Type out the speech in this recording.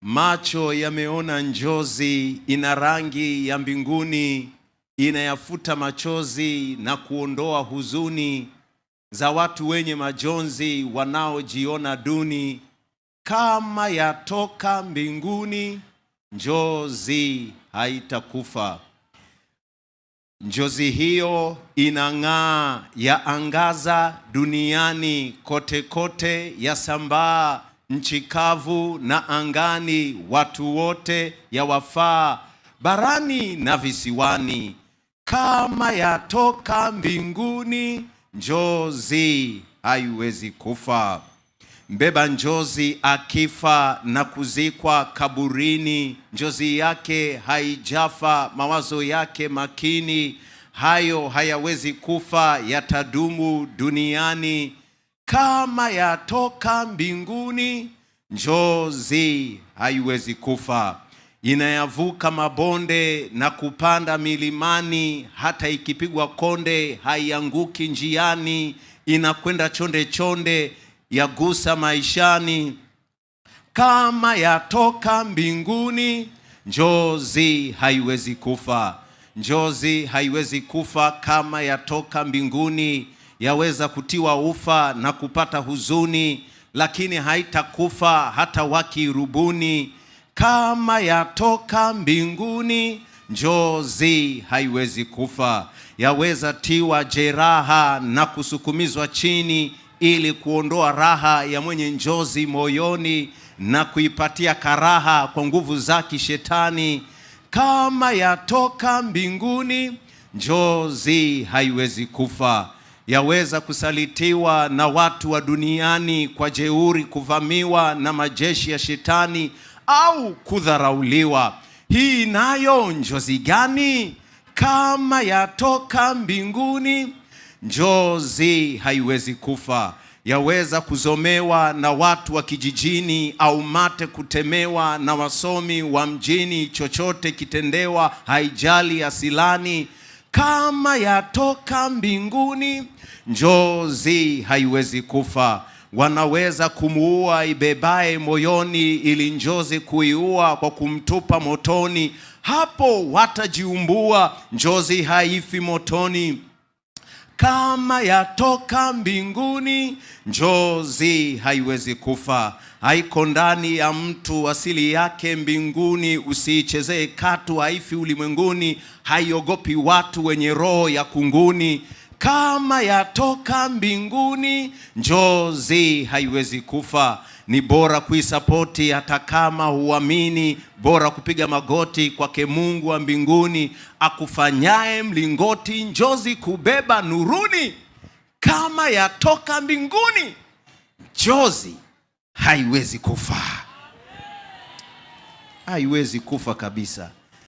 Macho yameona njozi, ina rangi ya mbinguni, inayafuta machozi na kuondoa huzuni za watu wenye majonzi wanaojiona duni. Kama yatoka mbinguni, njozi haitakufa. Njozi hiyo inang'aa, yaangaza duniani kote kote, yasambaa nchi kavu na angani, watu wote yawafaa, barani na visiwani. Kama yatoka mbinguni, njozi haiwezi kufa. Mbeba njozi akifa na kuzikwa kaburini, njozi yake haijafa, mawazo yake makini, hayo hayawezi kufa, yatadumu duniani. Kama yatoka mbinguni, njozi haiwezi kufa. Inayavuka mabonde na kupanda milimani, hata ikipigwa konde haianguki njiani. Inakwenda chonde chonde, yagusa maishani. Kama yatoka mbinguni, njozi haiwezi kufa. Njozi haiwezi kufa kama yatoka mbinguni. Yaweza kutiwa ufa na kupata huzuni, lakini haitakufa hata wakirubuni. Kama yatoka mbinguni, njozi haiwezi kufa. Yaweza tiwa jeraha na kusukumizwa chini, ili kuondoa raha ya mwenye njozi moyoni na kuipatia karaha kwa nguvu za kishetani. Kama yatoka mbinguni, njozi haiwezi kufa. Yaweza kusalitiwa na watu wa duniani kwa jeuri, kuvamiwa na majeshi ya shetani au kudharauliwa. Hii nayo njozi gani? Kama yatoka mbinguni, njozi haiwezi kufa. Yaweza kuzomewa na watu wa kijijini au mate kutemewa na wasomi wa mjini, chochote kitendewa haijali asilani. Kama yatoka mbinguni, njozi haiwezi kufa. Wanaweza kumuua ibebae moyoni, ili njozi kuiua kwa kumtupa motoni. Hapo watajiumbua, njozi haifi motoni. Kama yatoka mbinguni, njozi haiwezi kufa. Haiko ndani ya mtu, asili yake mbinguni. Usiichezee katu, haifi ulimwenguni. Haiogopi watu wenye roho ya kunguni. Kama yatoka mbinguni, njozi haiwezi kufa. Ni bora kuisapoti hata kama huamini. Bora kupiga magoti kwake Mungu wa mbinguni, akufanyaye mlingoti, njozi kubeba nuruni. Kama yatoka mbinguni, njozi haiwezi kufa. Haiwezi kufa kabisa.